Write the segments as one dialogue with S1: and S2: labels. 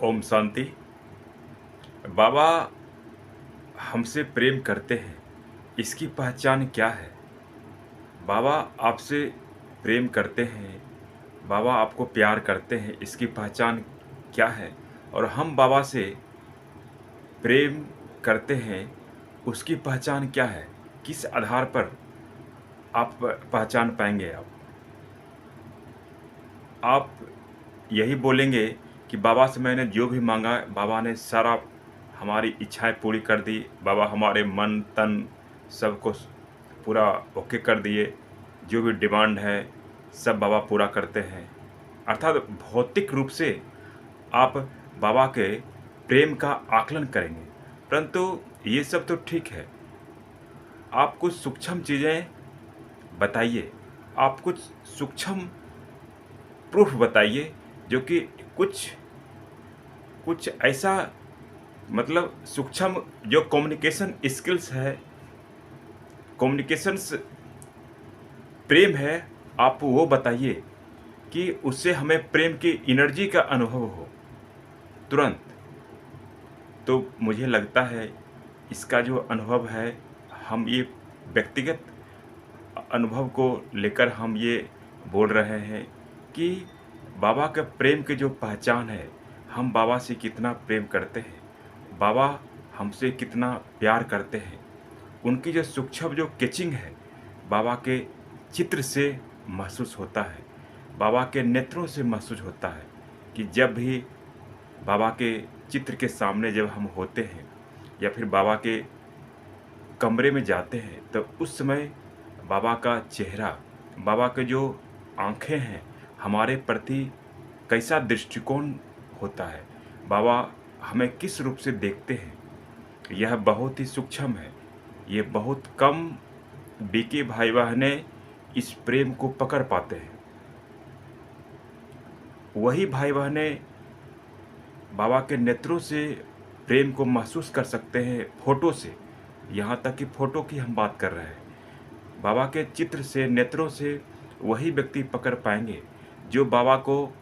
S1: ओम शांति। बाबा हमसे प्रेम करते हैं, इसकी पहचान क्या है? बाबा आपसे प्रेम करते हैं, बाबा आपको प्यार करते हैं, इसकी पहचान क्या है? और हम बाबा से प्रेम करते हैं, उसकी पहचान क्या है? किस आधार पर आप पहचान पाएँगे आप? आप यही बोलेंगे कि बाबा से मैंने जो भी माँगा, बाबा ने सारा हमारी इच्छाएँ पूरी कर दी। बाबा हमारे मन, तन सबको पूरा ओके कर दिए। जो भी डिमांड है, सब बाबा पूरा करते हैं। अर्थात भौतिक रूप से आप बाबा के प्रेम का आकलन करेंगे। परंतु ये सब तो ठीक है। आप कुछ सूक्ष्म चीज़ें बताइए। आप कुछ सूक्ष्म प्रूफ़ बताइए, जो कि कुछ कुछ ऐसा, मतलब सूक्ष्म जो कम्युनिकेशन स्किल्स है, कम्युनिकेशंस प्रेम है, आप वो बताइए कि उससे हमें प्रेम की एनर्जी का अनुभव हो तुरंत। तो मुझे लगता है इसका जो अनुभव है, हम ये व्यक्तिगत अनुभव को लेकर हम ये बोल रहे हैं कि बाबा का प्रेम की जो पहचान है, हम बाबा से कितना प्रेम करते हैं, बाबा हमसे कितना प्यार करते हैं। उनकी जो सूक्ष्म जो कैचिंग है, बाबा के चित्र से महसूस होता है, बाबा के नेत्रों से महसूस होता है कि जब भी बाबा के चित्र के सामने जब हम होते हैं या फिर बाबा के कमरे में जाते हैं, तो उस समय बाबा का चेहरा, बाबा के जो आँखें हैं, हमारे प्रति कैसा दृष्टिकोण होता है, बाबा हमें किस रूप से देखते हैं, यह बहुत ही सूक्ष्म है। ये बहुत कम बीके भाई-बहनें इस प्रेम को पकड़ पाते हैं। वही भाई-बहनें बाबा के नेत्रों से प्रेम को महसूस कर सकते हैं फ़ोटो से, यहाँ तक कि फ़ोटो की हम बात कर रहे हैं। बाबा के चित्र से, नेत्रों से वही व्यक्ति पकड़ पाएँगे, जो बाबा को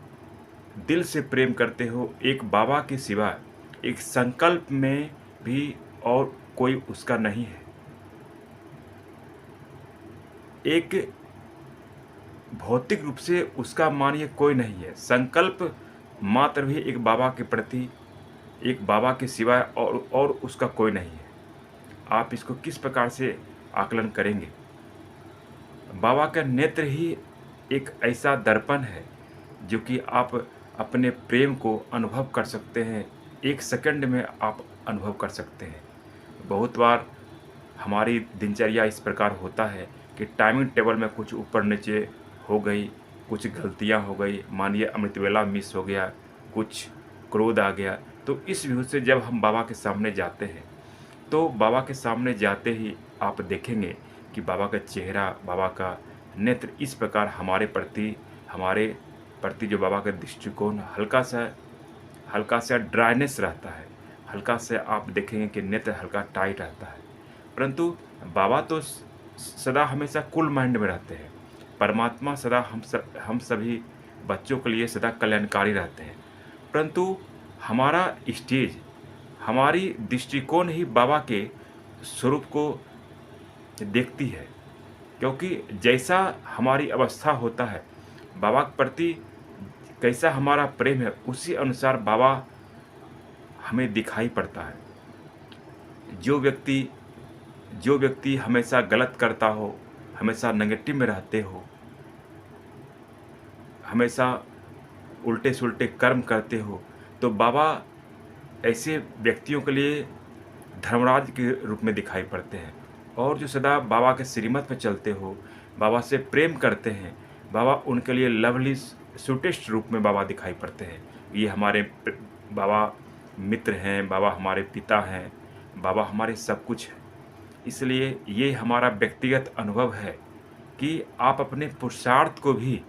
S1: दिल से प्रेम करते हो, एक बाबा के सिवा, एक संकल्प में भी और कोई उसका नहीं है। एक भौतिक रूप से उसका मानिए कोई नहीं है। संकल्प मात्र भी एक बाबा के प्रति, एक बाबा के सिवाय और उसका कोई नहीं है। आप इसको किस प्रकार से आकलन करेंगे? बाबा का नेत्र ही एक ऐसा दर्पण है, जो कि आप अपने प्रेम को अनुभव कर सकते हैं। 1 सेकंड में आप अनुभव कर सकते हैं। बहुत बार हमारी दिनचर्या इस प्रकार होता है कि टाइमिंग टेबल में कुछ ऊपर-नीचे हो गई, कुछ गलतियाँ हो गई, मानिए अमृत वेला मिस हो गया, कुछ क्रोध आ गया। तो इस व्यू से जब हम बाबा के सामने जाते हैं, तो बाबा के सामने जाते ही आप देखेंगे कि बाबा का चेहरा, बाबा का नेत्र इस प्रकार हमारे प्रति जो बाबा का दृष्टिकोण हल्का सा ड्राइनेस रहता है। हल्का से आप देखेंगे कि नेत्र हल्का टाइट रहता है। परंतु बाबा तो सदा हमेशा कूल माइंड में रहते हैं। परमात्मा सदा हम सभी बच्चों के लिए सदा कल्याणकारी रहते हैं। परंतु हमारा स्टेज, हमारी दृष्टिकोण ही बाबा के स्वरूप को देखती है। क्योंकि जैसा हमारी अवस्था होता है, बाबा के प्रति कैसा हमारा प्रेम है, उसी अनुसार बाबा हमें दिखाई पड़ता है। जो व्यक्ति जो व्यक्ति हमेशा गलत करता हो, हमेशा नेगेटिव में रहते हो, हमेशा उल्टे-सुलटे कर्म करते हो, तो बाबा ऐसे व्यक्तियों के लिए धर्मराज के रूप में दिखाई पड़ते हैं। और जो सदा बाबा के श्रीमत पे चलते हो, बाबा से प्रेम करते हैं, बाबा उनके लिए लवली सूटेस्ट रूप में बाबा दिखाई पड़ते हैं। ये हमारे बाबा मित्र हैं, बाबा हमारे पिता हैं, बाबा हमारे सब कुछ हैं। इसलिए ये हमारा व्यक्तिगत अनुभव है कि आप अपने पुरुषार्थ को भी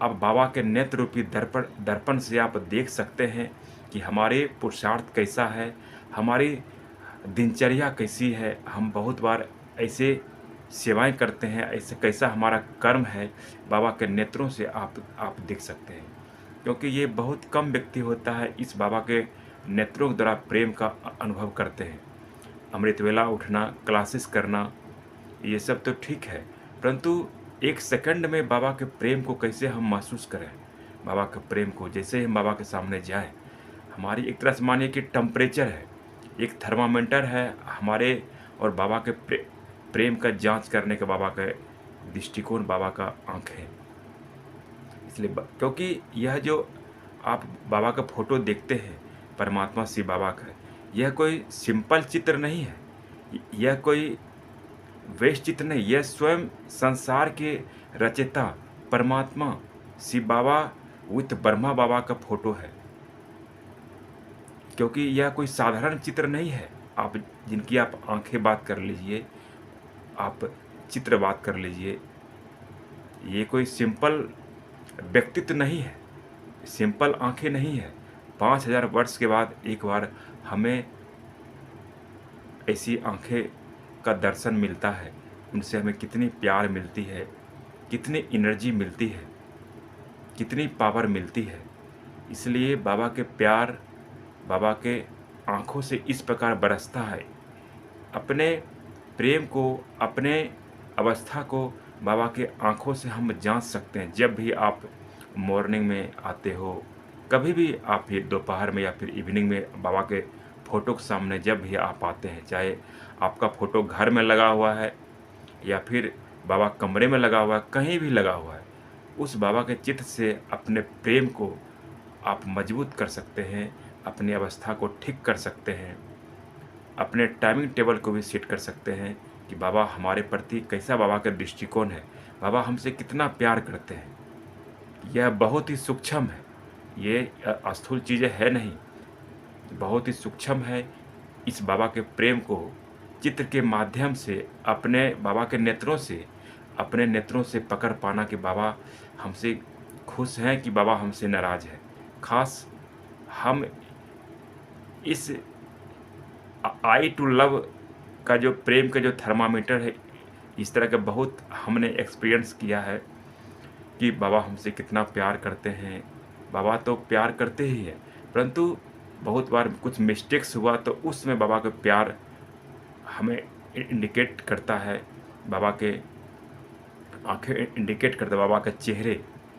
S1: आप बाबा के नेत्र रूपी दर्पण दर्पण से आप देख सकते हैं कि हमारे पुरुषार्थ कैसा है, हमारी दिनचर्या कैसी है। हम बहुत बार ऐसे सेवाएँ करते हैं, ऐसे कैसा हमारा कर्म है, बाबा के नेत्रों से आप देख सकते हैं। क्योंकि ये बहुत कम व्यक्ति होता है इस बाबा के नेत्रों के द्वारा प्रेम का अनुभव करते हैं। अमृत वेला उठना, क्लासेस करना, ये सब तो ठीक है, परंतु 1 सेकंड में बाबा के प्रेम को कैसे हम महसूस करें? बाबा के प्रेम को जैसे ही हम बाबा के सामने जाएँ, हमारी एक तरह से मानिए कि टेम्परेचर है, एक थर्मामीटर है हमारे और बाबा के प्रेम का जाँच करने का बाबा का दृष्टिकोण, बाबा का आँख है। इसलिए क्योंकि यह जो आप बाबा का फ़ोटो देखते हैं, परमात्मा शिव बाबा का, यह कोई सिंपल चित्र नहीं है। यह कोई वेस्ट चित्र नहीं, यह स्वयं संसार के रचयिता परमात्मा शिव बाबा विथ ब्रह्मा बाबा का फ़ोटो है। क्योंकि यह कोई साधारण चित्र नहीं है। आप जिनकी आप आँखें बात कर लीजिए, आप चित्र बात कर लीजिए, ये कोई सिंपल व्यक्तित्व नहीं है, सिंपल आँखें नहीं है। 5000 वर्ष के बाद एक बार हमें ऐसी आँखें का दर्शन मिलता है, उनसे हमें कितनी प्यार मिलती है, कितनी एनर्जी मिलती है, कितनी पावर मिलती है। इसलिए बाबा के प्यार, बाबा के आँखों से इस प्रकार बरसता है। अपने प्रेम को, अपने अवस्था को बाबा के आँखों से हम जाँच सकते हैं। जब भी आप मॉर्निंग में आते हो, कभी भी आप ये दोपहर में या फिर इवनिंग में बाबा के फ़ोटो के सामने जब भी आप आते हैं, चाहे आपका फ़ोटो घर में लगा हुआ है या फिर बाबा कमरे में लगा हुआ है, कहीं भी लगा हुआ है, उस बाबा के चित्र से अपने प्रेम को आप मजबूत कर सकते हैं, अपनी अवस्था को ठीक कर सकते हैं, अपने टाइमिंग टेबल को भी सेट कर सकते हैं कि बाबा हमारे प्रति कैसा बाबा का दृष्टिकोण है, बाबा हमसे कितना प्यार करते हैं। यह बहुत ही सूक्ष्म है, ये स्थूल चीज़ें है नहीं, बहुत ही सूक्ष्म है। इस बाबा के प्रेम को चित्र के माध्यम से, अपने बाबा के नेत्रों से, अपने नेत्रों से पकड़ पाना कि बाबा हमसे खुश हैं कि बाबा हमसे नाराज़ है। ख़ास हम इस आई टू लव का जो प्रेम का जो थर्मामीटर है, इस तरह का बहुत हमने एक्सपीरियंस किया है कि बाबा हमसे कितना प्यार करते हैं। बाबा तो प्यार करते ही हैं, परंतु बहुत बार कुछ मिस्टेक्स हुआ तो उसमें बाबा का प्यार हमें इंडिकेट करता है, बाबा के आँखें इंडिकेट करता है, बाबा के चेहरे।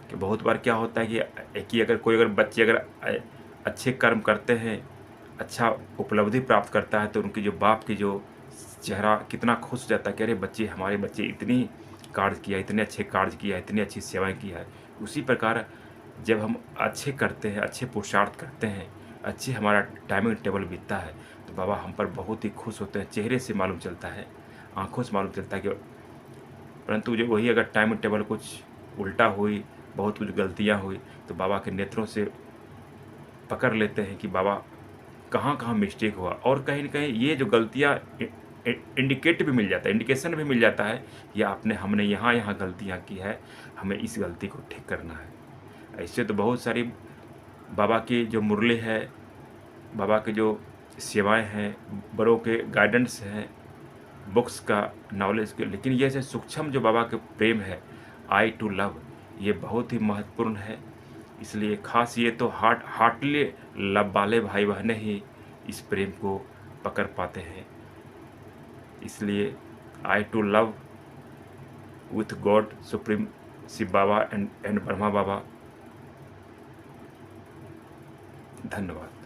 S1: कि बहुत बार क्या होता है कि अगर बच्चे अगर अच्छे कर्म करते हैं, अच्छा उपलब्धि प्राप्त करता है, तो उनकी जो बाप की जो चेहरा कितना खुश हो जाता है कि अरे बच्चे, हमारे बच्चे इतनी कार्य किया, इतने अच्छे कार्य किया, इतनी अच्छी सेवाएँ किया है। उसी प्रकार जब हम अच्छे करते हैं, अच्छे पुरुषार्थ करते हैं, अच्छे हमारा टाइमिंग टेबल बीतता है, तो बाबा हम पर बहुत ही खुश होते हैं। चेहरे से मालूम चलता है, आँखों से मालूम चलता है कि, परंतु जो वही अगर टाइमिंग टेबल कुछ उल्टा हुई, बहुत कुछ गलतियाँ हुई, तो बाबा के नेत्रों से पकड़ लेते हैं कि बाबा कहाँ-कहाँ मिस्टेक हुआ, और कहीं न कहीं ये जो गलतियाँ इंडिकेट भी मिल जाता है, इंडिकेशन भी मिल जाता है कि हमने यहाँ-यहाँ गलतियाँ की है, हमें इस गलती को ठीक करना है। ऐसे तो बहुत सारी बाबा की जो मुरली है, बाबा की जो सेवाएँ हैं, बड़ों के गाइडेंस हैं, बुक्स का नॉलेज के, लेकिन ये ऐसे सूक्ष्म जो बाबा के प्रेम है, आई टू लव, ये बहुत ही महत्वपूर्ण है। इसलिए ख़ास ये तो हार्टली लव वाले भाई बहनें ही इस प्रेम को पकड़ पाते हैं। इसलिए I to love with God supreme Shiv Baba and Brahma Baba. धन्यवाद।